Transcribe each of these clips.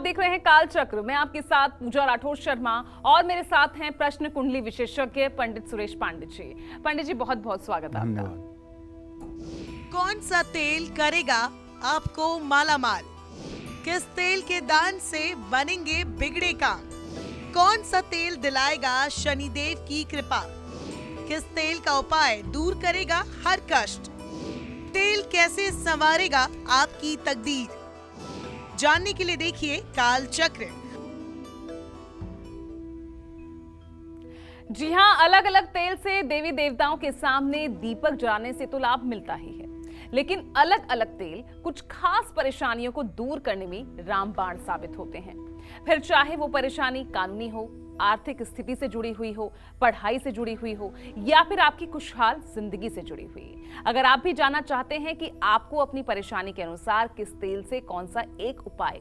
देख रहे हैं काल चक्र। मैं आपके साथ पूजा राठौर शर्मा और मेरे साथ हैं प्रश्न कुंडली विशेषज्ञ पंडित सुरेश पांडे जी। पंडित जी, बहुत बहुत स्वागत आपका। कौन सा तेल करेगा आपको मालामाल? किस तेल के दान से बनेंगे बिगड़े काम? कौन सा तेल दिलाएगा शनिदेव की कृपा? किस तेल का उपाय दूर करेगा हर कष्ट? तेल कैसे संवारेगा आपकी तकदीर? जानने के लिए देखिए काल चक्र। जी हाँ, अलग अलग तेल से देवी देवताओं के सामने दीपक जलाने से तो लाभ मिलता ही है, लेकिन अलग अलग तेल कुछ खास परेशानियों को दूर करने में रामबाण साबित होते हैं। फिर चाहे वो परेशानी कानूनी हो, आर्थिक स्थिति से जुड़ी हुई हो, पढ़ाई से जुड़ी हुई हो या फिर आपकी खुशहाल जिंदगी से जुड़ी हुई। अगर आप भी जानना चाहते हैं कि आपको अपनी परेशानी के अनुसार किस तेल से कौन सा एक उपाय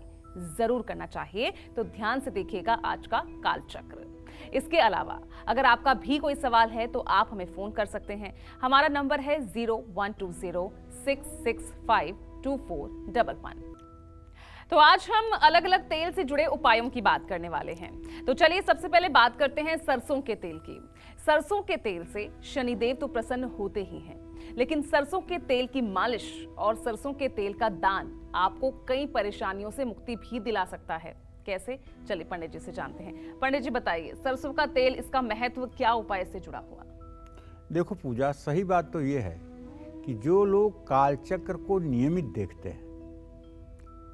जरूर करना चाहिए, तो ध्यान से देखिएगा आज का काल चक्र। इसके अलावा अगर आपका भी कोई सवाल है तो आप हमें फोन कर सकते हैं। हमारा नंबर है 0120665241। तो आज हम अलग अलग तेल से जुड़े उपायों की बात करने वाले हैं। तो चलिए सबसे पहले बात करते हैं सरसों के तेल की। सरसों के तेल से शनिदेव तो प्रसन्न होते ही हैं, लेकिन सरसों के तेल की मालिश और सरसों के तेल का दान आपको कई परेशानियों से मुक्ति भी दिला सकता है। कैसे? चलिए पंडित जी से जानते हैं। पंडित जी बताइए, सरसों का तेल, इसका महत्व क्या उपाय से जुड़ा हुआ? देखो पूजा, सही बात तो ये है कि जो लोग कालचक्र को नियमित देखते हैं,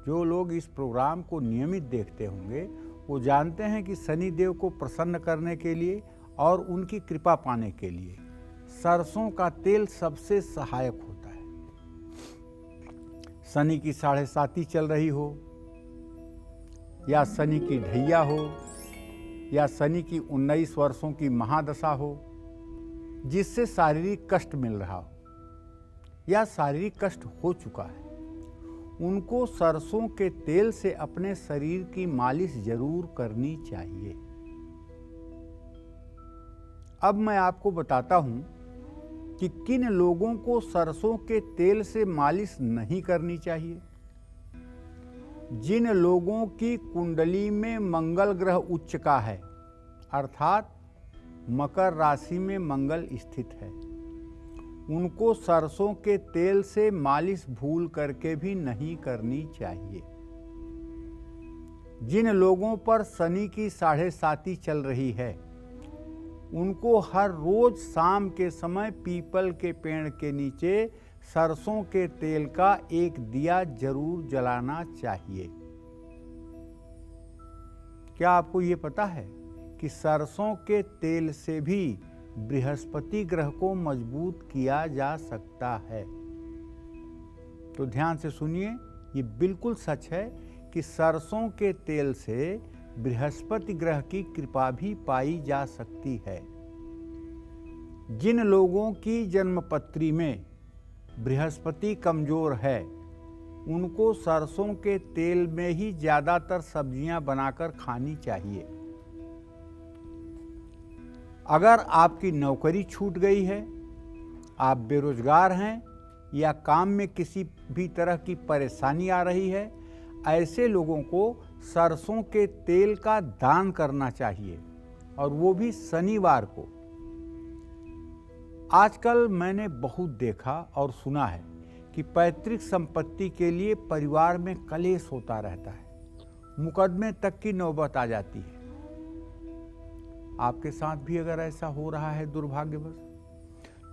जो लोग इस प्रोग्राम को नियमित देखते होंगे, वो जानते हैं कि शनि देव को प्रसन्न करने के लिए और उनकी कृपा पाने के लिए सरसों का तेल सबसे सहायक होता है। शनि की 7.5 चल रही हो, या शनि की ढैया हो, या शनि की 19 वर्षों की महादशा हो जिससे शारीरिक कष्ट मिल रहा हो या शारीरिक कष्ट हो चुका है, उनको सरसों के तेल से अपने शरीर की मालिश जरूर करनी चाहिए। अब मैं आपको बताता हूं कि किन लोगों को सरसों के तेल से मालिश नहीं करनी चाहिए। जिन लोगों की कुंडली में मंगल ग्रह उच्च का है, अर्थात मकर राशि में मंगल स्थित है, उनको सरसों के तेल से मालिश भूल करके भी नहीं करनी चाहिए। जिन लोगों पर शनि की 7.5 चल रही है, उनको हर रोज शाम के समय पीपल के पेड़ के नीचे सरसों के तेल का एक दिया जरूर जलाना चाहिए। क्या आपको ये पता है कि सरसों के तेल से भी बृहस्पति ग्रह को मजबूत किया जा सकता है? तो ध्यान से सुनिए, ये बिल्कुल सच है कि सरसों के तेल से बृहस्पति ग्रह की कृपा भी पाई जा सकती है। जिन लोगों की जन्मपत्री में बृहस्पति कमजोर है, उनको सरसों के तेल में ही ज्यादातर सब्जियां बनाकर खानी चाहिए। अगर आपकी नौकरी छूट गई है, आप बेरोजगार हैं या काम में किसी भी तरह की परेशानी आ रही है, ऐसे लोगों को सरसों के तेल का दान करना चाहिए, और वो भी शनिवार को। आजकल मैंने बहुत देखा और सुना है कि पैतृक संपत्ति के लिए परिवार में कलेश होता रहता है, मुकदमे तक की नौबत आ जाती है। आपके साथ भी अगर ऐसा हो रहा है दुर्भाग्यवश,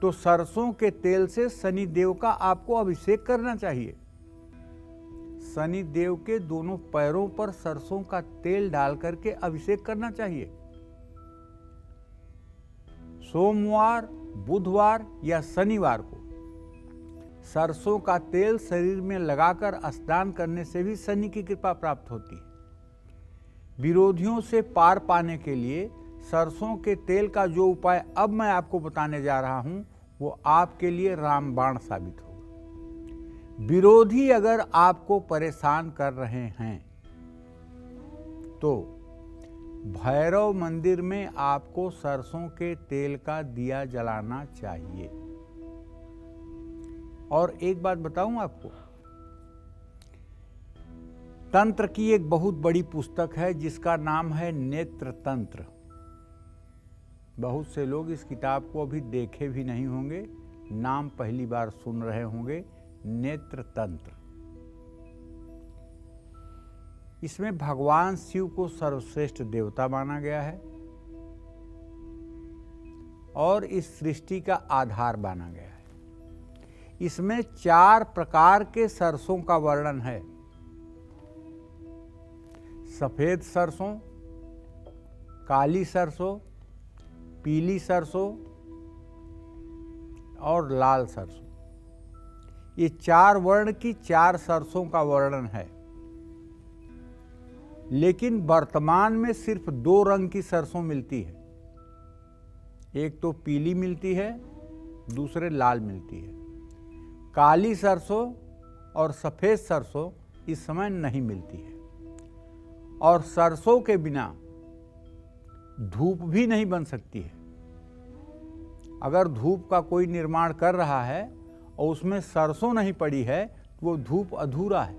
तो सरसों के तेल से शनि देव का आपको अभिषेक करना चाहिए। शनि देव के दोनों पैरों पर सरसों का तेल डाल करके अभिषेक करना चाहिए। सोमवार, बुधवार या शनिवार को सरसों का तेल शरीर में लगाकर स्नान करने से भी शनि की कृपा प्राप्त होती है। विरोधियों से पार पाने के लिए सरसों के तेल का जो उपाय अब मैं आपको बताने जा रहा हूं, वो आपके लिए रामबाण साबित होगा। विरोधी अगर आपको परेशान कर रहे हैं तो भैरव मंदिर में आपको सरसों के तेल का दिया जलाना चाहिए। और एक बात बताऊं आपको, तंत्र की एक बहुत बड़ी पुस्तक है जिसका नाम है नेत्र तंत्र। बहुत से लोग इस किताब को अभी देखे भी नहीं होंगे, नाम पहली बार सुन रहे होंगे, नेत्र तंत्र। इसमें भगवान शिव को सर्वश्रेष्ठ देवता माना गया है और इस सृष्टि का आधार माना गया है। इसमें 4 प्रकार के सरसों का वर्णन है। सफेद सरसों, काली सरसों, पीली सरसों और लाल सरसों। ये 4 वर्ण की 4 सरसों का वर्णन है। लेकिन वर्तमान में सिर्फ 2 रंग की सरसों मिलती है। एक तो पीली मिलती है, दूसरे लाल मिलती है। काली सरसों और सफेद सरसों इस समय नहीं मिलती है। और सरसों के बिना धूप भी नहीं बन सकती है। अगर धूप का कोई निर्माण कर रहा है और उसमें सरसों नहीं पड़ी है तो वो धूप अधूरा है।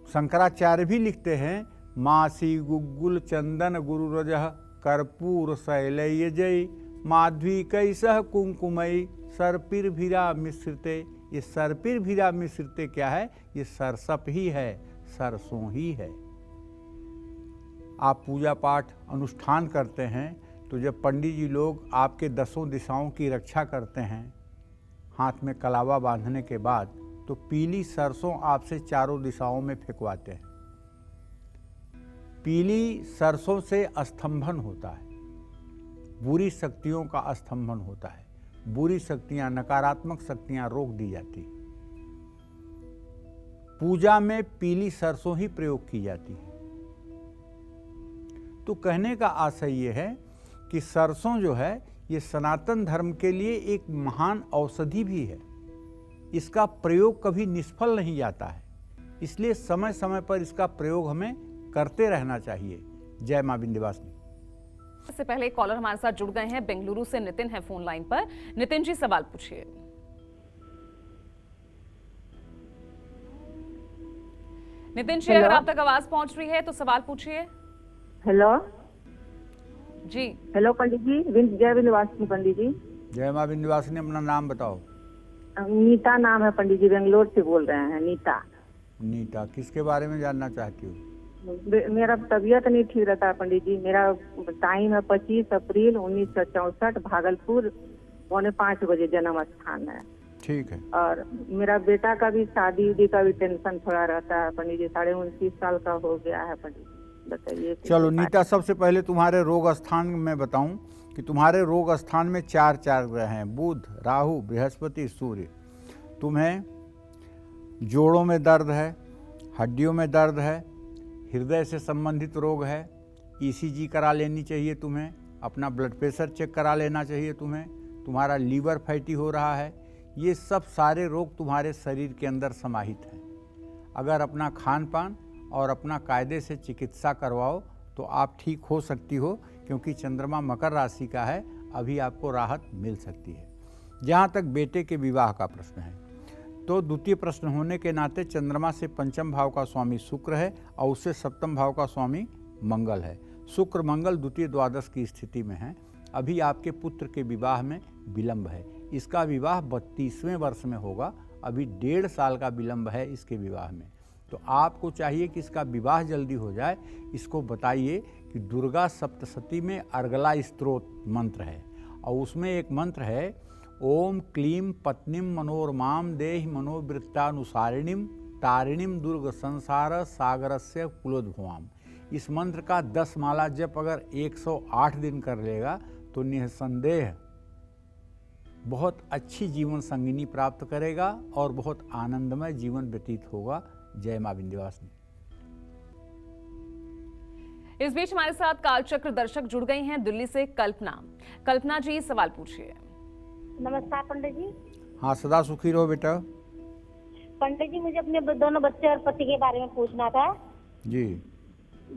शंकराचार्य भी लिखते हैं, मासी गुग्गुल चंदन गुरु रजह कर्पूर शैलयजय माध्वी कैसह कुंकुमई सरपिर भीरा मिश्रिते। ये सरपिर भीरा मिश्रिते क्या है? ये सरसप ही है, सरसों ही है। आप पूजा पाठ अनुष्ठान करते हैं तो जब पंडित जी लोग आपके 10 दिशाओं की रक्षा करते हैं, हाथ में कलावा बांधने के बाद, तो पीली सरसों आपसे 4 दिशाओं में फेंकवाते हैं। पीली सरसों से अस्तंभन होता है, बुरी शक्तियों का अस्तंभन होता है। बुरी शक्तियां, नकारात्मक शक्तियां रोक दी जाती हैं। पूजा में पीली सरसों ही प्रयोग की जाती है। तो कहने का आशय ये है कि सरसों जो है ये सनातन धर्म के लिए एक महान औषधि भी है। इसका प्रयोग कभी निष्फल नहीं जाता है, इसलिए समय समय पर इसका प्रयोग हमें करते रहना चाहिए। जय मां विंध्यवासिनी। इससे पहले एक कॉलर हमारे साथ जुड़ गए हैं, बेंगलुरु से नितिन है फोन लाइन पर। नितिन जी, सवाल पूछिए। नितिन जी, अगर आप तक आवाज पहुंच रही है तो सवाल पूछिए। हेलो जी। हेलो पंडित जी, जय विंध्यवासिनी पंडित जी। जय मां विंध्यवासिनी। अपना नाम बताओ। नीता नाम है पंडित जी, बेंगलोर से बोल रहे हैं। नीता। नीता, किसके बारे में जानना चाहती हो? मेरा तबीयत नहीं ठीक रहता है पंडित जी। मेरा टाइम है 25 अप्रैल 1964, भागलपुर, 4:45 बजे जन्म स्थान है। ठीक है। और मेरा बेटा का भी शादी उदी का भी टेंशन थोड़ा रहता है पंडित जी। 29.5 साल का हो गया है पंडित जी, बताइए। चलो नीता, सबसे पहले तुम्हारे रोग स्थान में बताऊं कि तुम्हारे रोग स्थान में 4 ग्रह हैं, बुध, राहु, बृहस्पति, सूर्य। तुम्हें जोड़ों में दर्द है, हड्डियों में दर्द है, हृदय से संबंधित रोग है, ईसीजी करा लेनी चाहिए तुम्हें, अपना ब्लड प्रेशर चेक करा लेना चाहिए तुम्हें, तुम्हारा लीवर फैटी हो रहा है। ये सब सारे रोग तुम्हारे शरीर के अंदर समाहित हैं। अगर अपना खान पान और अपना कायदे से चिकित्सा करवाओ तो आप ठीक हो सकती हो, क्योंकि चंद्रमा मकर राशि का है, अभी आपको राहत मिल सकती है। जहाँ तक बेटे के विवाह का प्रश्न है, तो द्वितीय प्रश्न होने के नाते चंद्रमा से 5म भाव का स्वामी शुक्र है और उससे 7म भाव का स्वामी मंगल है। शुक्र मंगल द्वितीय द्वादश की स्थिति में है। अभी आपके पुत्र के विवाह में विलंब है। इसका विवाह 32वें वर्ष में होगा। अभी 1.5 साल का विलंब है इसके विवाह में। तो आपको चाहिए कि इसका विवाह जल्दी हो जाए। इसको बताइए कि दुर्गा सप्तशती में अर्गला स्तोत्र मंत्र है और उसमें एक मंत्र है, ओम क्लीम पत्नीम मनोरमाम देहि मनोवृत्तानुसारिणीम तारिणीम दुर्ग संसार सागरस्य कुलोद्भवाम। इस मंत्र का 10 माला जप अगर 108 दिन कर लेगा तो निसंदेह बहुत अच्छी जीवन संगिनी प्राप्त करेगा और बहुत आनंदमय जीवन व्यतीत होगा। जय मां विंध्यवासिनी। इस बीच हमारे साथ कालचक्र दर्शक जुड़ गई हैं दिल्ली से कल्पना। कल्पना जी, सवाल पूछिए। नमस्कार पंडित जी। हाँ, सदा सुखी रहो बेटा। पंडित जी, मुझे अपने दोनों बच्चे और पति के बारे में पूछना था जी।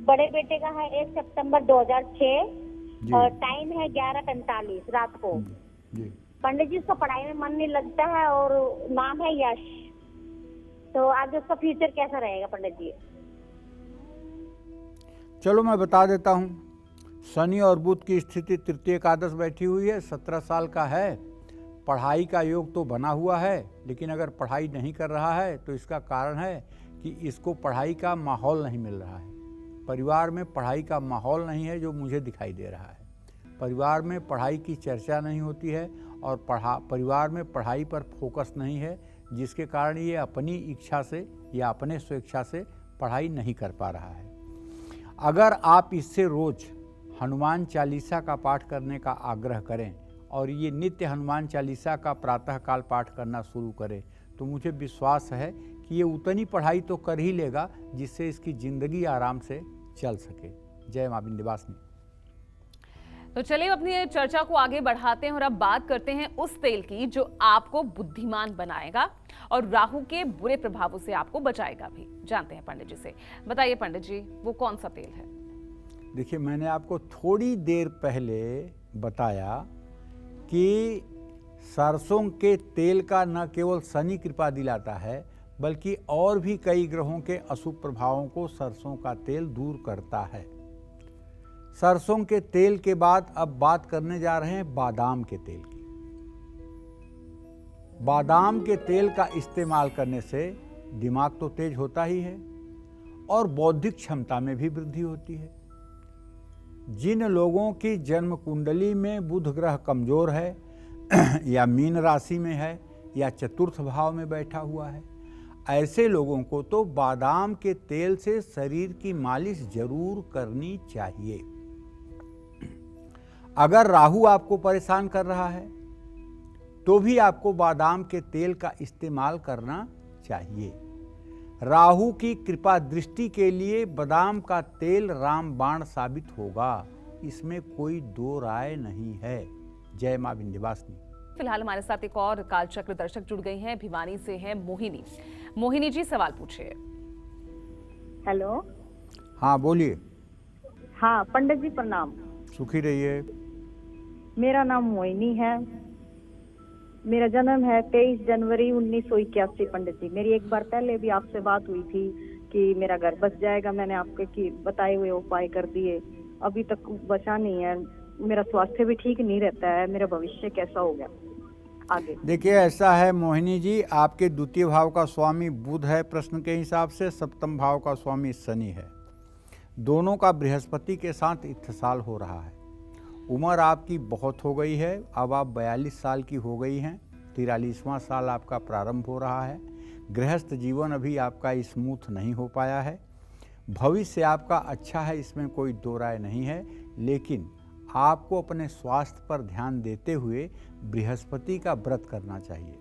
बड़े बेटे का है 1 सितंबर 2006 जी। और टाइम है 11:45 रात को। जी। पंडित जी, उसका पढ़ाई में मन नहीं लगता है और नाम है यश। तो आगे उसका फ्यूचर कैसा रहेगा पंडित जी? चलो मैं बता देता हूँ। शनि और बुध की स्थिति तृतीय एकादश बैठी हुई है, 17 साल का है। पढ़ाई का योग तो बना हुआ है, लेकिन अगर पढ़ाई नहीं कर रहा है तो इसका कारण है कि इसको पढ़ाई का माहौल नहीं मिल रहा है। परिवार में पढ़ाई का माहौल नहीं है जो मुझे दिखाई दे रहा है। परिवार में पढ़ाई की चर्चा नहीं होती है और परिवार में पढ़ाई पर फोकस नहीं है, जिसके कारण ये अपनी इच्छा से या अपने स्वेच्छा से पढ़ाई नहीं कर पा रहा है। अगर आप इससे रोज हनुमान चालीसा का पाठ करने का आग्रह करें और ये नित्य हनुमान चालीसा का प्रातःकाल पाठ करना शुरू करें तो मुझे विश्वास है कि ये उतनी पढ़ाई तो कर ही लेगा जिससे इसकी ज़िंदगी आराम से चल सके। जय मां विंध्यवासिनी। तो चलिए अपनी चर्चा को आगे बढ़ाते हैं और अब बात करते हैं उस तेल की जो आपको बुद्धिमान बनाएगा और राहु के बुरे प्रभावों से आपको बचाएगा भी। जानते हैं पंडित जी से। बताइए पंडित जी, वो कौन सा तेल है? देखिए, मैंने आपको थोड़ी देर पहले बताया कि सरसों के तेल का न केवल शनि कृपा दिलाता है, बल्कि और भी कई ग्रहों के अशुभ प्रभावों को सरसों का तेल दूर करता है। सरसों के तेल के बाद अब बात करने जा रहे हैं बादाम के तेल की। बादाम के तेल का इस्तेमाल करने से दिमाग तो तेज होता ही है और बौद्धिक क्षमता में भी वृद्धि होती है। जिन लोगों की जन्म कुंडली में बुध ग्रह कमजोर है या मीन राशि में है या चतुर्थ भाव में बैठा हुआ है, ऐसे लोगों को तो बादाम के तेल से शरीर की मालिश जरूर करनी चाहिए। अगर राहु आपको परेशान कर रहा है तो भी आपको बादाम के तेल का इस्तेमाल करना चाहिए। राहु की कृपा दृष्टि के लिए बादाम का तेल रामबाण साबित होगा, इसमें कोई दो राय नहीं है। जय मां विंध्यवासिनी। फिलहाल हमारे साथ एक और कालचक्र दर्शक जुड़ गई हैं। भिवानी से हैं मोहिनी। मोहिनी जी, सवाल पूछिए। हेलो। हाँ बोलिए। हाँ पंडित जी प्रणाम। सुखी रहिए। मेरा नाम मोहिनी है। मेरा जन्म है 23 जनवरी 1981। पंडित जी, मेरी एक बार पहले भी आपसे बात हुई थी कि मेरा घर बच जाएगा। मैंने आपके की बताए हुए उपाय कर दिए, अभी तक बचा नहीं है। मेरा स्वास्थ्य भी ठीक नहीं रहता है। मेरा भविष्य कैसा होगा आगे? देखिए, ऐसा है मोहिनी जी, आपके द्वितीय भाव का स्वामी बुध है प्रश्न के हिसाब से, सप्तम भाव का स्वामी शनि है। दोनों का बृहस्पति के साथ इत्तेसाल हो रहा है। उम्र आपकी बहुत हो गई है, अब आप 42 साल की हो गई हैं। 43वां साल आपका प्रारंभ हो रहा है। गृहस्थ जीवन अभी आपका स्मूथ नहीं हो पाया है। भविष्य आपका अच्छा है, इसमें कोई दो राय नहीं है, लेकिन आपको अपने स्वास्थ्य पर ध्यान देते हुए बृहस्पति का व्रत करना चाहिए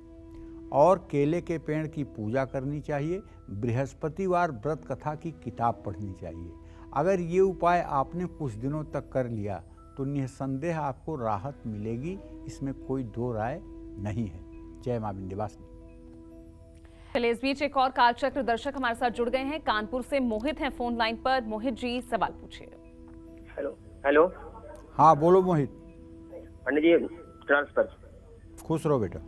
और केले के पेड़ की पूजा करनी चाहिए। बृहस्पतिवार व्रत कथा की किताब पढ़नी चाहिए। अगर ये उपाय आपने कुछ दिनों तक कर लिया तो निसंदेह आपको राहत मिलेगी, इसमें कोई दो राय नहीं है। जय मां विंध्यवासिनी। चलिए, इस बीच एक और कालचक्र दर्शक हमारे साथ जुड़ गए हैं। कानपुर से मोहित हैं फोन लाइन पर। मोहित जी, सवाल पूछिए। हेलो। हेलो। हाँ बोलो मोहित। पंडित जी ट्रांसफर। खुश रहो बेटा।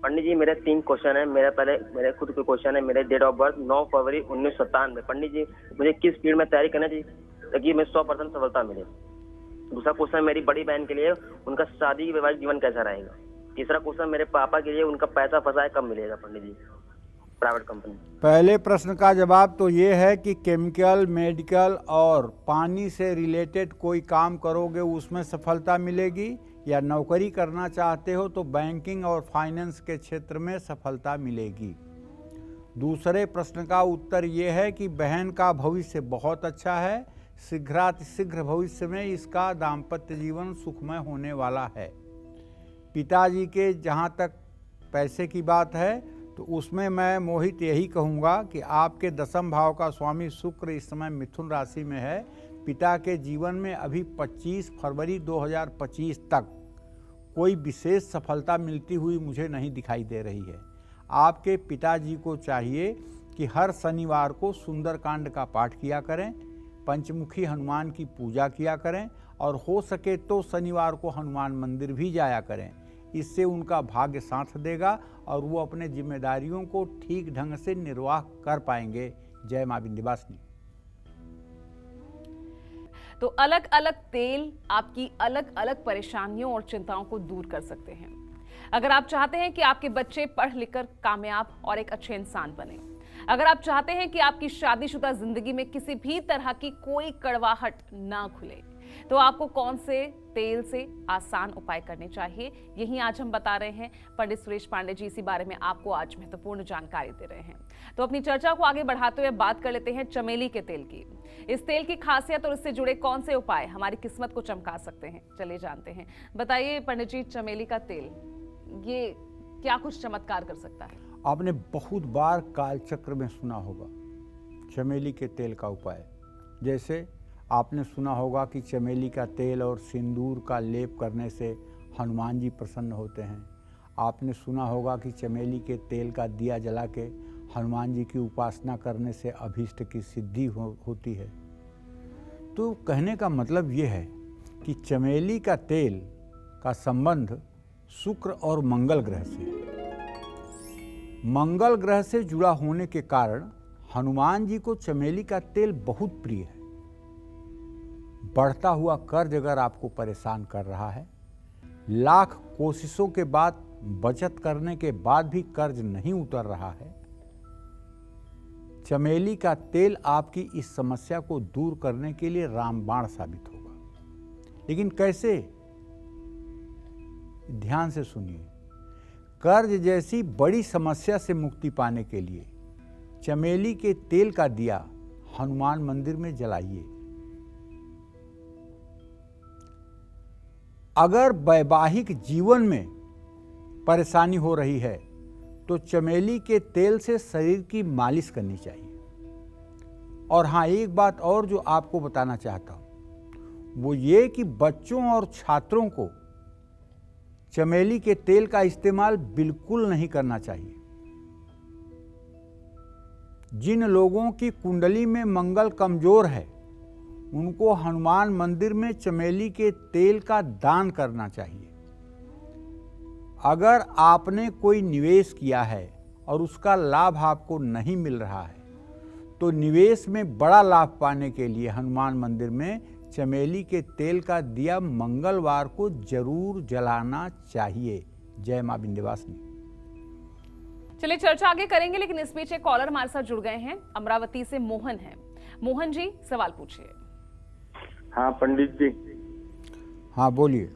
पंडित जी मेरे 3 क्वेश्चन है। मेरे खुद के क्वेश्चन है। मेरे डेट ऑफ बर्थ 9 फरवरी 1997। पंडित जी मुझे किस फील्ड में तैयारी करना चाहिए ताकि मैं 100% सफलता मिले? दूसरा क्वेश्चन मेरी बड़ी बहन के लिए, उनका शादी वैवाहिक जीवन कैसा रहेगा? तीसरा क्वेश्चन मेरे पापा के लिए, उनका पैसा फंसा है कब मिलेगा पंडित जी प्राइवेट कंपनी? पहले प्रश्न का जवाब तो ये है कि केमिकल, मेडिकल और पानी से रिलेटेड कोई काम करोगे उसमें सफलता मिलेगी, या नौकरी करना चाहते हो तो बैंकिंग और फाइनेंस के क्षेत्र में सफलता मिलेगी। दूसरे प्रश्न का उत्तर ये है कि बहन का भविष्य बहुत अच्छा है। शीघ्र भविष्य में इसका दाम्पत्य जीवन सुखमय होने वाला है। पिताजी के जहाँ तक पैसे की बात है तो उसमें मैं मोहित यही कहूँगा कि आपके 10वें भाव का स्वामी शुक्र इस समय मिथुन राशि में है। पिता के जीवन में अभी 25 फरवरी 2025 तक कोई विशेष सफलता मिलती हुई मुझे नहीं दिखाई दे रही है। आपके पिताजी को चाहिए कि हर शनिवार को सुंदरकांड का पाठ किया करें, पंचमुखी हनुमान की पूजा किया करें और हो सके तो शनिवार को हनुमान मंदिर भी जाया करें। इससे उनका भाग्य साथ देगा और वो अपने जिम्मेदारियों को ठीक ढंग से निर्वाह कर पाएंगे। जय मां विंध्यवासिनी। तो अलग अलग तेल आपकी अलग अलग परेशानियों और चिंताओं को दूर कर सकते हैं। अगर आप चाहते हैं कि आपके बच्चे पढ़ लिखकर कामयाब और एक अच्छे इंसान बने, अगर आप चाहते हैं कि आपकी शादीशुदा जिंदगी में किसी भी तरह की कोई कड़वाहट ना खुले, तो आपको कौन से तेल से आसान उपाय करने चाहिए, यही आज हम बता रहे हैं। पंडित सुरेश पांडे जी इसी बारे में आपको आज महत्वपूर्ण जानकारी दे रहे हैं। तो अपनी चर्चा को आगे बढ़ाते हुए बात कर लेते हैं चमेली के तेल की। इस तेल की खासियत और इससे जुड़े कौन से उपाय हमारी किस्मत को चमका सकते हैं, चलिए जानते हैं। बताइए पंडित जी, चमेली का तेल ये क्या कुछ चमत्कार कर सकता है? आपने बहुत बार कालचक्र में सुना होगा चमेली के तेल का उपाय। जैसे आपने सुना होगा कि चमेली का तेल और सिंदूर का लेप करने से हनुमान जी प्रसन्न होते हैं। आपने सुना होगा कि चमेली के तेल का दिया जला के हनुमान जी की उपासना करने से अभीष्ट की सिद्धि होती है। तो कहने का मतलब ये है कि चमेली का तेल का संबंध शुक्र और मंगल ग्रह से है। मंगल ग्रह से जुड़ा होने के कारण हनुमान जी को चमेली का तेल बहुत प्रिय है। बढ़ता हुआ कर्ज अगर आपको परेशान कर रहा है, लाख कोशिशों के बाद बचत करने के बाद भी कर्ज नहीं उतर रहा है, चमेली का तेल आपकी इस समस्या को दूर करने के लिए रामबाण साबित होगा। लेकिन कैसे? ध्यान से सुनिए। कर्ज जैसी बड़ी समस्या से मुक्ति पाने के लिए चमेली के तेल का दिया हनुमान मंदिर में जलाइए। अगर वैवाहिक जीवन में परेशानी हो रही है तो चमेली के तेल से शरीर की मालिश करनी चाहिए। और हाँ, एक बात और जो आपको बताना चाहता हूं वो ये कि बच्चों और छात्रों को चमेली के तेल का इस्तेमाल बिल्कुल नहीं करना चाहिए। जिन लोगों की कुंडली में मंगल कमजोर है उनको हनुमान मंदिर में चमेली के तेल का दान करना चाहिए। अगर आपने कोई निवेश किया है और उसका लाभ आपको नहीं मिल रहा है तो निवेश में बड़ा लाभ पाने के लिए हनुमान मंदिर में चमेली के तेल का दिया मंगलवार को जरूर जलाना चाहिए। जय मां विंध्यवासिनी। चलिए चर्चा आगे करेंगे, लेकिन इस बीच एक कॉलर हमारे साथ जुड़ गए हैं। अमरावती से मोहन हैं। मोहन जी, सवाल पूछिए। हाँ पंडित जी। हाँ बोलिए।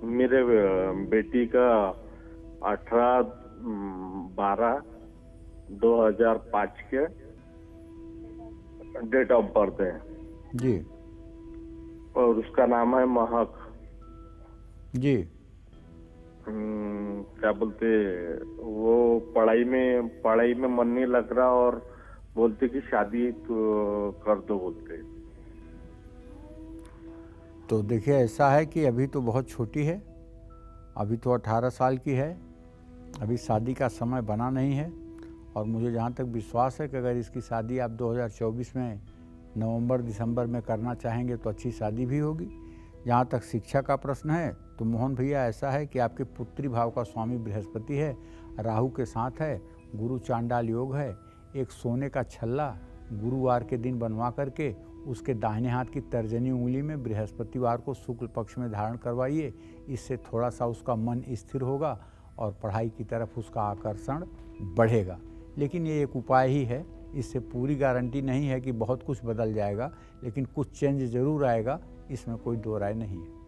मेरे बेटी का 18/12/2005 के डेट ऑफ बर्थ है जी। और उसका नाम है महक जी। क्या बोलते, वो पढ़ाई में मन नहीं लग रहा और बोलते कि शादी तो कर दो बोलते। तो देखिए, ऐसा है कि अभी तो बहुत छोटी है, अभी तो 18 साल की है, अभी शादी का समय बना नहीं है। और मुझे जहाँ तक विश्वास है कि अगर इसकी शादी आप 2024 में नवंबर दिसंबर में करना चाहेंगे तो अच्छी शादी भी होगी। जहाँ तक शिक्षा का प्रश्न है तो मोहन भैया, ऐसा है कि आपके पुत्री भाव का स्वामी बृहस्पति है, राहु के साथ है, गुरु चांडाल योग है। एक सोने का छल्ला गुरुवार के दिन बनवा करके उसके दाहिने हाथ की तर्जनी उंगली में बृहस्पतिवार को शुक्ल पक्ष में धारण करवाइए। इससे थोड़ा सा उसका मन स्थिर होगा और पढ़ाई की तरफ उसका आकर्षण बढ़ेगा। लेकिन ये एक उपाय ही है, इससे पूरी गारंटी नहीं है कि बहुत कुछ बदल जाएगा, लेकिन कुछ चेंज जरूर आएगा, इसमें कोई दो राय नहीं है।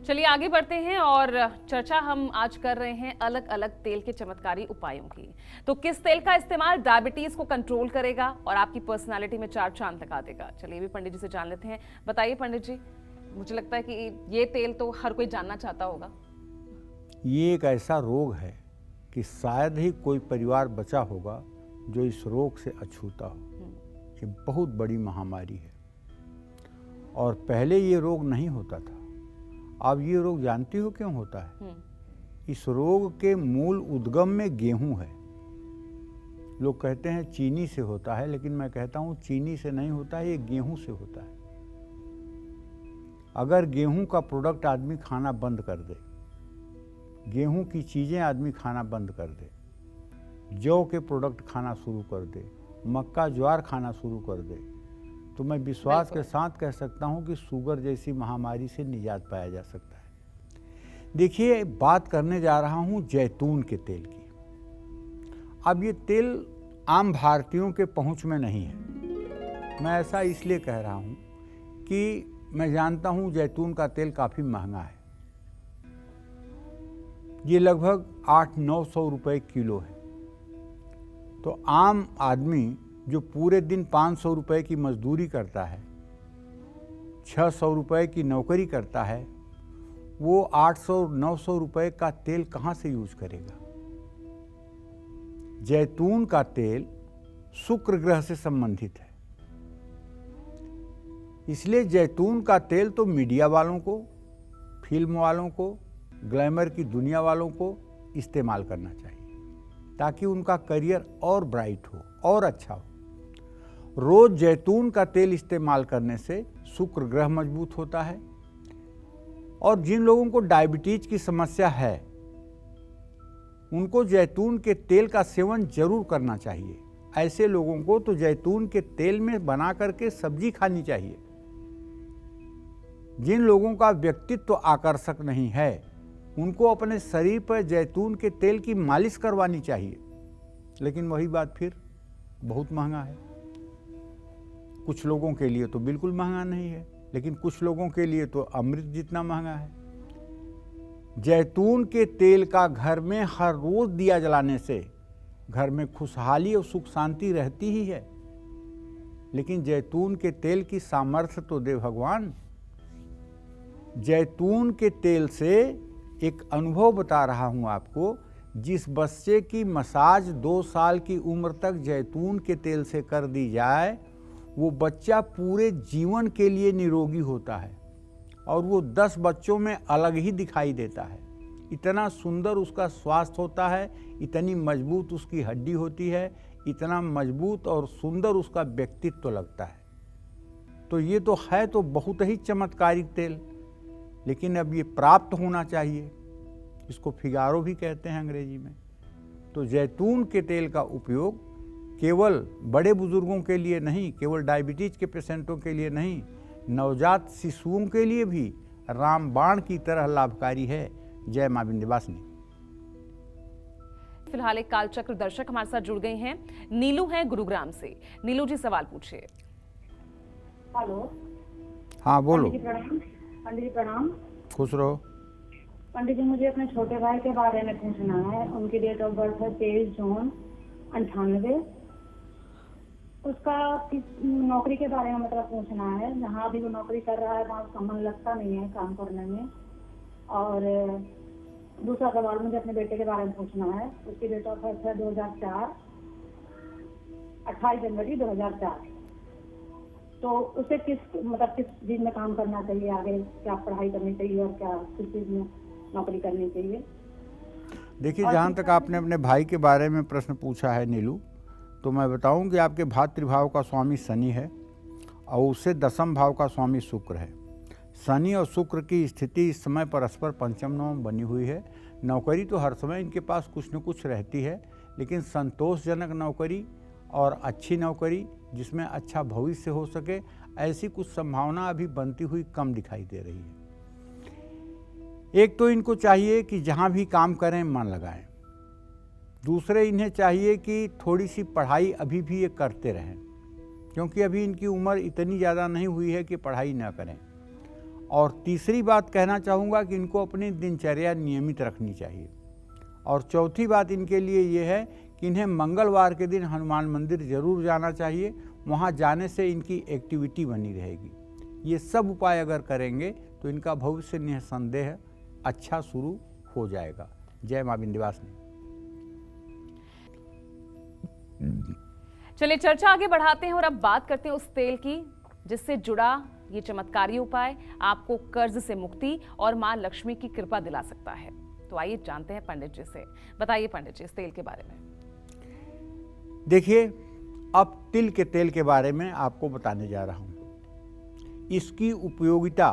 चलिए आगे बढ़ते हैं और चर्चा हम आज कर रहे हैं अलग अलग तेल के चमत्कारी उपायों की। तो किस तेल का इस्तेमाल डायबिटीज को कंट्रोल करेगा और आपकी पर्सनालिटी में 4 चांद लगा देगा, चलिए भी पंडित जी से जान लेते हैं। बताइए पंडित जी, मुझे लगता है कि ये तेल तो हर कोई जानना चाहता होगा। ये एक ऐसा रोग है कि शायद ही कोई परिवार बचा होगा जो इस रोग से अछूता हो। ये बहुत बड़ी महामारी है और पहले ये रोग नहीं होता था। अब ये रोग जानती हो क्यों होता है? इस रोग के मूल उद्गम में गेहूं है। लोग कहते हैं चीनी से होता है, लेकिन मैं कहता हूं चीनी से नहीं होता है, ये गेहूं से होता है। अगर गेहूं का प्रोडक्ट आदमी खाना बंद कर दे, गेहूं की चीज़ें आदमी खाना बंद कर दे, जौ के प्रोडक्ट खाना शुरू कर दे, मक्का ज्वार खाना शुरू कर दे, तो मैं विश्वास के साथ कह सकता हूं कि शुगर जैसी महामारी से निजात पाया जा सकता है। देखिए, बात करने जा रहा हूं जैतून के तेल की। अब ये तेल आम भारतीयों के पहुंच में नहीं है। मैं ऐसा इसलिए कह रहा हूं कि मैं जानता हूं जैतून का तेल काफ़ी महंगा है। ये लगभग 800-900 रुपये किलो है। तो आम आदमी जो पूरे दिन 500 रुपये की मजदूरी करता है, 600 रुपये की नौकरी करता है, वो 800-900 रुपये का तेल कहाँ से यूज करेगा? जैतून का तेल शुक्र ग्रह से संबंधित है, इसलिए जैतून का तेल तो मीडिया वालों को, फिल्म वालों को, ग्लैमर की दुनिया वालों को इस्तेमाल करना चाहिए ताकि उनका करियर और ब्राइट हो और अच्छा हो। रोज जैतून का तेल इस्तेमाल करने से शुक्र ग्रह मजबूत होता है। और जिन लोगों को डायबिटीज की समस्या है उनको जैतून के तेल का सेवन जरूर करना चाहिए। ऐसे लोगों को तो जैतून के तेल में बना करके सब्जी खानी चाहिए। जिन लोगों का व्यक्तित्व आकर्षक नहीं है उनको अपने शरीर पर जैतून के तेल की मालिश करवानी चाहिए। लेकिन वही बात फिर बहुत महंगा है। कुछ लोगों के लिए तो बिल्कुल महंगा नहीं है, लेकिन कुछ लोगों के लिए तो अमृत जितना महंगा है। जैतून के तेल का घर में हर रोज दिया जलाने से घर में खुशहाली और सुख शांति रहती ही है। लेकिन जैतून के तेल की सामर्थ्य तो दे भगवान। जैतून के तेल से एक अनुभव बता रहा हूं आपको। जिस बच्चे की मसाज 2 साल की उम्र तक जैतून के तेल से कर दी जाए, वो बच्चा पूरे जीवन के लिए निरोगी होता है और वो 10 बच्चों में अलग ही दिखाई देता है। इतना सुंदर उसका स्वास्थ्य होता है, इतनी मजबूत उसकी हड्डी होती है, इतना मजबूत और सुंदर उसका व्यक्तित्व लगता है। तो ये तो है तो बहुत ही चमत्कारिक तेल, लेकिन अब ये प्राप्त होना चाहिए। इसको फिगारो भी कहते हैं अंग्रेजी में। तो जैतून के तेल का उपयोग केवल बड़े बुजुर्गों के लिए नहीं, केवल डायबिटीज के पेशेंटों के लिए नहीं, नवजात शिशुओं के लिए भी रामबाण की तरह लाभकारी है। जय मां विंध्यवासिनी। फिलहाल एक कालचक्र दर्शक हमारे साथ जुड़ गए हैं। नीलू हैं गुरुग्राम से। नीलू जी, सवाल पूछिए। हेलो। हाँ बोलो। पंडित जी प्रणाम। खुश रहो। पंडित जी, मुझे अपने छोटे भाई के बारे में पूछना है। उनकी डेट ऑफ बर्थ है 23 जून 98। उसका नौकरी के बारे में मतलब पूछना है। जहाँ भी वो नौकरी कर रहा है वहाँ उसका मन लगता नहीं है काम करने में। और दूसरा सवाल मुझे अपने बेटे के बारे में पूछना है। उसकी डेट ऑफ बर्थ है 2004, 28 जनवरी 2004। तो उसे किस चीज में काम करना चाहिए, आगे क्या पढ़ाई करनी चाहिए और क्या किस चीज में नौकरी करनी चाहिए? देखिए, जहाँ तक आपने अपने भाई के बारे में प्रश्न पूछा है नीलू, तो मैं बताऊं कि आपके भातृभाव का स्वामी शनि है और उससे 10वें भाव का स्वामी शुक्र है। शनि और शुक्र की स्थिति इस समय परस्पर पंचम नवम बनी हुई है। नौकरी तो हर समय इनके पास कुछ न कुछ रहती है, लेकिन संतोषजनक नौकरी और अच्छी नौकरी जिसमें अच्छा भविष्य हो सके, ऐसी कुछ संभावना अभी बनती हुई कम दिखाई दे रही है। एक तो इनको चाहिए कि जहाँ भी काम करें मन लगाएं। दूसरे, इन्हें चाहिए कि थोड़ी सी पढ़ाई अभी भी ये करते रहें, क्योंकि अभी इनकी उम्र इतनी ज़्यादा नहीं हुई है कि पढ़ाई ना करें। और तीसरी बात कहना चाहूँगा कि इनको अपनी दिनचर्या नियमित रखनी चाहिए। और चौथी बात इनके लिए ये है कि इन्हें मंगलवार के दिन हनुमान मंदिर जरूर जाना चाहिए। वहाँ जाने से इनकी एक्टिविटी बनी रहेगी। ये सब उपाय अगर करेंगे तो इनका भविष्य निसंदेह अच्छा शुरू हो जाएगा। जय मां विंध्यवासिनी। चलिए चर्चा आगे बढ़ाते हैं और अब बात करते हैं उस तेल की जिससे जुड़ा ये चमत्कारी उपाय आपको कर्ज से मुक्ति और मां लक्ष्मी की कृपा दिला सकता है। तो आइए जानते हैं पंडित जी से। बताइए पंडित जी, इस तेल के बारे में। देखिए, अब तिल के तेल के बारे में आपको बताने जा रहा हूं। इसकी उपयोगिता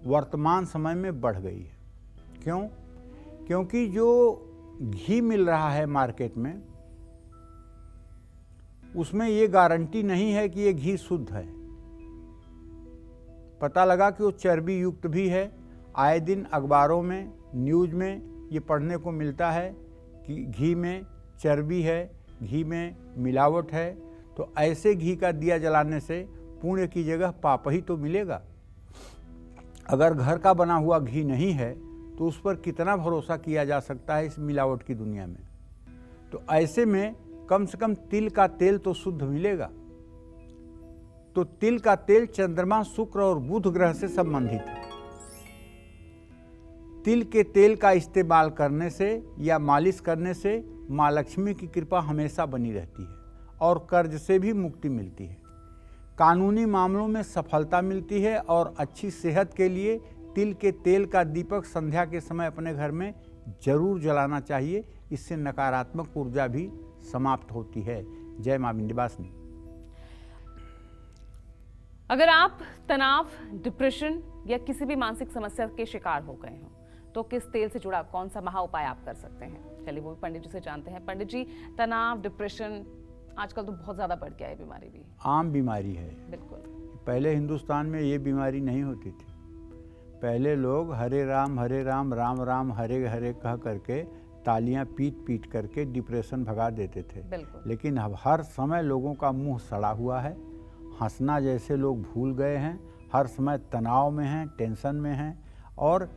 वर्तमान समय में बढ़ गई है। क्यों? क्योंकि जो घी मिल रहा है मार्केट में, उसमें ये गारंटी नहीं है कि ये घी शुद्ध है। पता लगा कि वो चर्बी युक्त भी है। आए दिन अखबारों में, न्यूज़ में ये पढ़ने को मिलता है कि घी में चर्बी है, घी में मिलावट है। तो ऐसे घी का दिया जलाने से पुण्य की जगह पाप ही तो मिलेगा। अगर घर का बना हुआ घी नहीं है तो उस पर कितना भरोसा किया जा सकता है इस मिलावट की दुनिया में। तो ऐसे में कम से कम तिल का तेल तो शुद्ध मिलेगा। तो तिल का तेल चंद्रमा, शुक्र और बुध ग्रह से संबंधित है। तिल के तेल का इस्तेमाल करने से या मालिश करने से माँ लक्ष्मी की कृपा हमेशा बनी रहती है और कर्ज से भी मुक्ति मिलती है। कानूनी मामलों में सफलता मिलती है और अच्छी सेहत के लिए तिल के तेल का दीपक संध्या के समय अपने घर में जरूर जलाना चाहिए। इससे नकारात्मक ऊर्जा भी समाप्त होती है। जय मां विंध्यवासिनी। अगर आप तनाव, डिप्रेशन या किसी भी मानसिक समस्या के शिकार हो गए हो तो किस तेल से जुड़ा कौन सा महा उपाय आप कर सकते हैं? चलिए वो पंडित जी से जानते हैं। पंडित जी, तनाव, डिप्रेशन आजकल तो बहुत ज्यादा बढ़ गया है, बीमारी भी आम बीमारी है। बिल्कुल। पहले हिंदुस्तान में ये बीमारी नहीं होती थी। पहले लोग हरे राम राम राम हरे हरे कह करके तालियां पीट पीट करके डिप्रेशन भगा देते थे। बिल्कुल। लेकिन अब हर समय लोगों का मुंह सड़ा हुआ है। हंसना जैसे लोग भूल गए हैं। हर समय तनाव में हैं, टेंशन में हैं और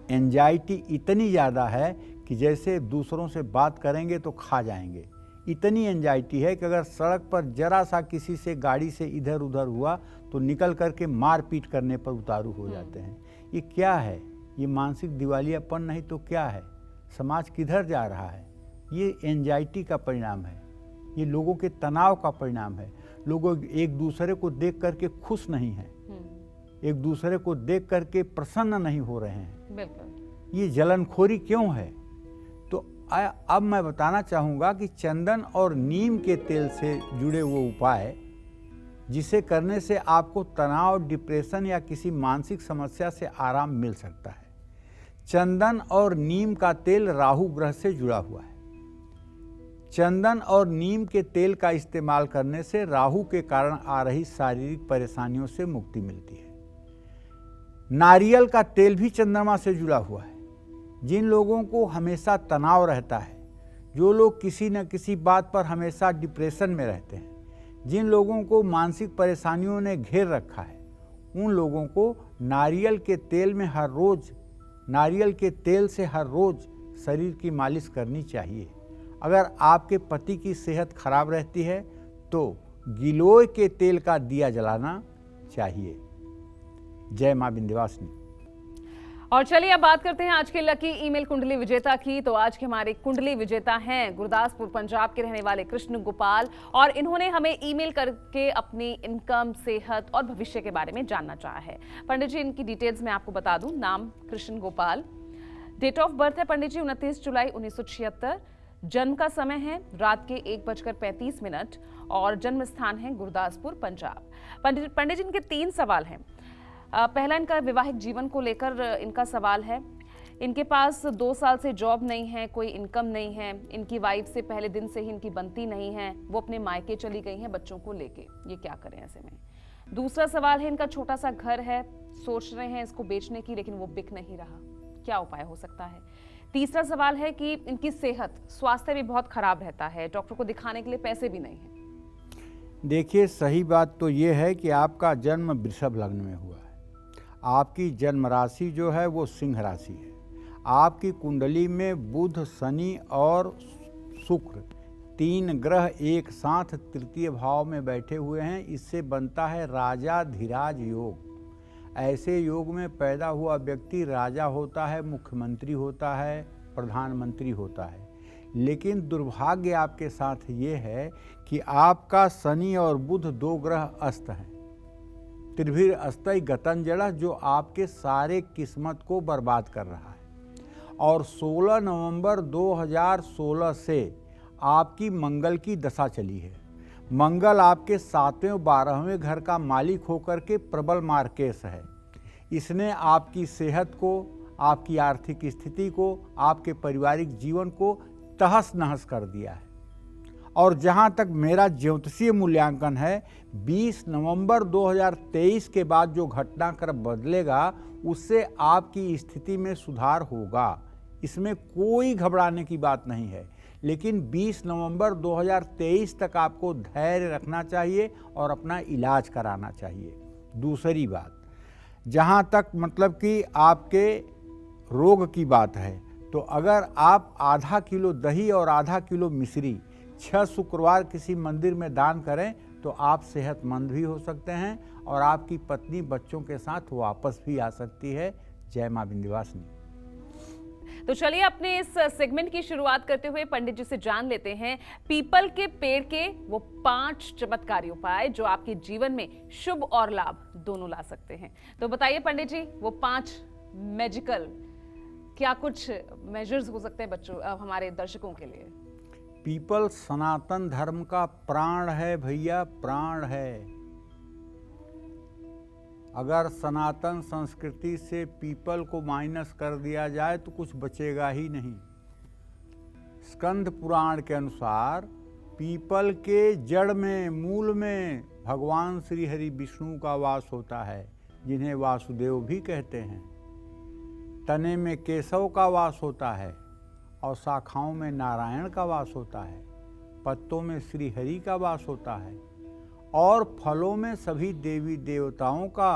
एंजाइटी इतनी ज़्यादा है कि जैसे दूसरों से बात करेंगे तो खा जाएंगे। इतनी एंजाइटी है कि अगर सड़क पर जरा सा किसी से गाड़ी से इधर उधर हुआ तो निकल करके मार पीट करने पर उतारू हो जाते हैं। ये क्या है? ये मानसिक दिवालियापन नहीं तो क्या है? समाज किधर जा रहा है? ये एंजाइटी का परिणाम है। ये लोगों के तनाव का परिणाम है। लोग एक दूसरे को देख करके खुश नहीं हैं, एक दूसरे को देख करके प्रसन्न नहीं हो रहे हैं। बिल्कुल। ये जलनखोरी क्यों है? तो अब मैं बताना चाहूँगा कि चंदन और नीम के तेल से जुड़े वो उपाय जिसे करने से आपको तनाव, डिप्रेशन या किसी मानसिक समस्या से आराम मिल सकता है। चंदन और नीम का तेल राहु ग्रह से जुड़ा हुआ है। चंदन और नीम के तेल का इस्तेमाल करने से राहु के कारण आ रही शारीरिक परेशानियों से मुक्ति मिलती है। नारियल का तेल भी चंद्रमा से जुड़ा हुआ है। जिन लोगों को हमेशा तनाव रहता है, जो लोग किसी न किसी बात पर हमेशा डिप्रेशन में रहते हैं, जिन लोगों को मानसिक परेशानियों ने घेर रखा है, उन लोगों को नारियल के तेल से हर रोज शरीर की मालिश करनी चाहिए। अगर आपके पति की सेहत खराब रहती है तो गिलोय के तेल का दिया जलाना चाहिए। जय मां विंध्यवासिनी। और चलिए अब बात करते हैं आज के लकी ईमेल कुंडली विजेता की। तो आज के हमारे कुंडली विजेता हैं गुरदासपुर पंजाब के रहने वाले कृष्ण गोपाल और इन्होंने हमें ईमेल करके अपनी इनकम, सेहत और भविष्य के बारे में जानना चाहा है। पंडित जी, इनकी डिटेल्स मैं आपको बता दूं। नाम Krishna Gopal, date of birth है पंडित जी 29 जुलाई 1976, जन्म का समय है रात के 1:35 और जन्म स्थान है गुरदासपुर पंजाब। पंडित जी, इनके 3 सवाल हैं। पहला इनका वैवाहिक जीवन को लेकर इनका सवाल है। इनके पास 2 साल से जॉब नहीं है, कोई इनकम नहीं है। इनकी वाइफ से पहले दिन से ही इनकी बनती नहीं है, वो अपने मायके चली गई हैं बच्चों को लेके। ये क्या करें ऐसे में? दूसरा सवाल है, इनका छोटा सा घर है, सोच रहे हैं इसको बेचने की, लेकिन वो बिक नहीं रहा, क्या उपाय हो सकता है? तीसरा सवाल है कि इनकी सेहत, स्वास्थ्य भी बहुत खराब रहता है, डॉक्टर को दिखाने के लिए पैसे भी नहीं है। देखिए, सही बात तो ये है कि आपका जन्म वृषभ लग्न में हुआ है। आपकी जन्म राशि जो है वो सिंह राशि है। आपकी कुंडली में बुध, शनि और शुक्र 3 ग्रह एक साथ तृतीय भाव में बैठे हुए हैं। इससे बनता है राजाधिराज योग। ऐसे योग में पैदा हुआ व्यक्ति राजा होता है, मुख्यमंत्री होता है, प्रधानमंत्री होता है। लेकिन दुर्भाग्य आपके साथ ये है कि आपका शनि और बुध 2 ग्रह अस्त हैं, त्रिभिर अस्तय गतन जड़ा, जो आपके सारे किस्मत को बर्बाद कर रहा है। और 16 नवंबर 2016 से आपकी मंगल की दशा चली है। मंगल आपके 7वें 12वें घर का मालिक होकर के प्रबल मार्केश है। इसने आपकी सेहत को, आपकी आर्थिक स्थिति को, आपके पारिवारिक जीवन को तहस नहस कर दिया है। और जहां तक मेरा ज्योतिषीय मूल्यांकन है, 20 नवंबर 2023 के बाद जो घटनाक्रम बदलेगा उससे आपकी स्थिति में सुधार होगा, इसमें कोई घबराने की बात नहीं है। लेकिन 20 नवंबर 2023 तक आपको धैर्य रखना चाहिए और अपना इलाज कराना चाहिए। दूसरी बात, जहाँ तक मतलब कि आपके रोग की बात है, तो अगर आप आधा किलो दही और आधा किलो मिश्री 6 शुक्रवार किसी मंदिर में दान करें तो आप सेहतमंद भी हो सकते हैं और आपकी पत्नी बच्चों के साथ वापस भी आ सकती है। जय मां विंध्यवासिनी। तो चलिए अपने इस सेगमेंट की शुरुआत करते हुए पंडित जी से जान लेते हैं पीपल के पेड़ के वो 5 चमत्कारी उपाय जो आपके जीवन में शुभ और लाभ दोनों ला सकते हैं। तो बताइए पंडित जी, वो 5 मैजिकल क्या कुछ मेजर्स हो सकते हैं बच्चों हमारे दर्शकों के लिए? पीपल सनातन धर्म का प्राण है भैया, प्राण है। अगर सनातन संस्कृति से पीपल को माइनस कर दिया जाए तो कुछ बचेगा ही नहीं। स्कंद पुराण के अनुसार पीपल के जड़ में, मूल में भगवान श्री हरि विष्णु का वास होता है, जिन्हें वासुदेव भी कहते हैं। तने में केशव का वास होता है और शाखाओं में नारायण का वास होता है। पत्तों में श्री हरि का वास होता है और फलों में सभी देवी देवताओं का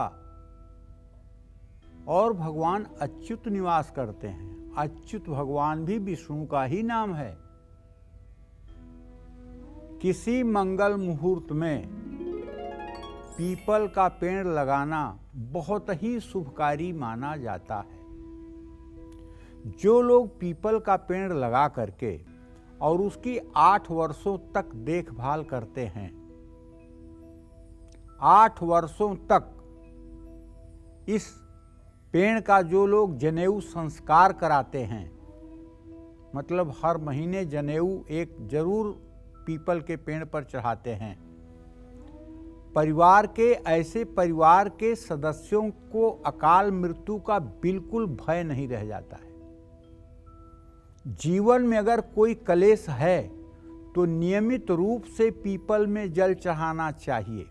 और भगवान अच्युत निवास करते हैं। अच्युत भगवान भी विष्णु का ही नाम है। किसी मंगल मुहूर्त में पीपल का पेड़ लगाना बहुत ही शुभकारी माना जाता है। जो लोग पीपल का पेड़ लगा करके और उसकी 8 वर्षों तक देखभाल करते हैं, 8 वर्षों तक इस पेड़ का जो लोग जनेऊ संस्कार कराते हैं, मतलब हर महीने जनेऊ एक जरूर पीपल के पेड़ पर चढ़ाते हैं, परिवार के सदस्यों को अकाल मृत्यु का बिल्कुल भय नहीं रह जाता है। जीवन में अगर कोई कलेश है तो नियमित रूप से पीपल में जल चढ़ाना चाहिए।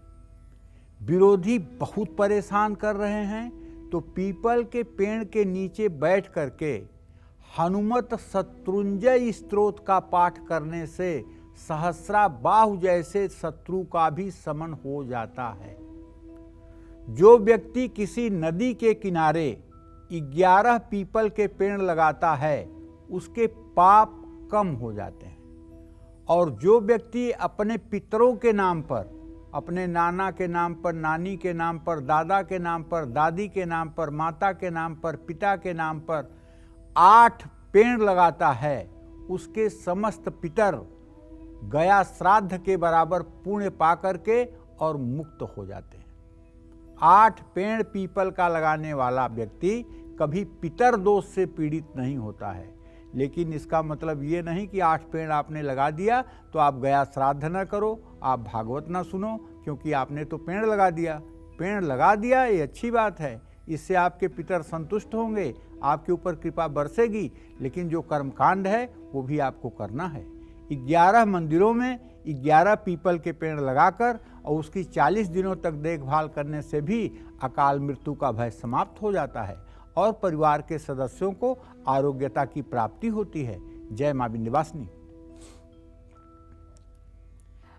विरोधी बहुत परेशान कर रहे हैं तो पीपल के पेड़ के नीचे बैठ करके हनुमत शत्रुंजय स्तोत्र का पाठ करने से सहस्रा बाहु जैसे शत्रु का भी शमन हो जाता है। जो व्यक्ति किसी नदी के किनारे 11 पीपल के पेड़ लगाता है उसके पाप कम हो जाते हैं। और जो व्यक्ति अपने पितरों के नाम पर, अपने नाना के नाम पर, नानी के नाम पर, दादा के नाम पर, दादी के नाम पर, माता के नाम पर, पिता के नाम पर 8 पेड़ लगाता है, उसके समस्त पितर गया श्राद्ध के बराबर पुण्य पा करके और मुक्त हो जाते हैं। 8 पेड़ पीपल का लगाने वाला व्यक्ति कभी पितर दोष से पीड़ित नहीं होता है। लेकिन इसका मतलब ये नहीं कि 8 पेड़ आपने लगा दिया तो आप गया श्राद्ध न करो, आप भागवत न सुनो, क्योंकि आपने तो पेड़ लगा दिया। पेड़ लगा दिया ये अच्छी बात है, इससे आपके पितर संतुष्ट होंगे, आपके ऊपर कृपा बरसेगी, लेकिन जो कर्मकांड है वो भी आपको करना है। 11 मंदिरों में 11 पीपल के पेड़ लगाकर और उसकी 40 दिनों तक देखभाल करने से भी अकाल मृत्यु का भय समाप्त हो जाता है और परिवार के सदस्यों को आरोग्यता की प्राप्ति होती है। जय मां विंध्यवासिनी।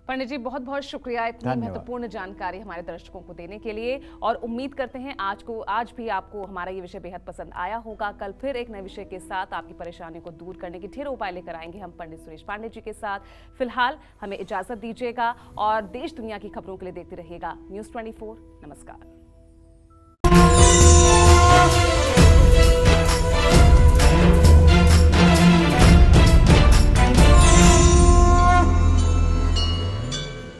पंडित जी बहुत बहुत शुक्रिया इतनी महत्वपूर्ण जानकारी हमारे दर्शकों को देने के लिए, और उम्मीद करते हैं आज भी आपको हमारा ये विषय बेहद पसंद आया होगा। कल फिर एक नए विषय के साथ आपकी परेशानियों को दूर करने के ढेरों उपाय लेकर आएंगे हम पंडित सुरेश पांडे जी के साथ। फिलहाल हमें इजाजत दीजिएगा और देश दुनिया की खबरों के लिए देखते रहिएगा News 24। नमस्कार।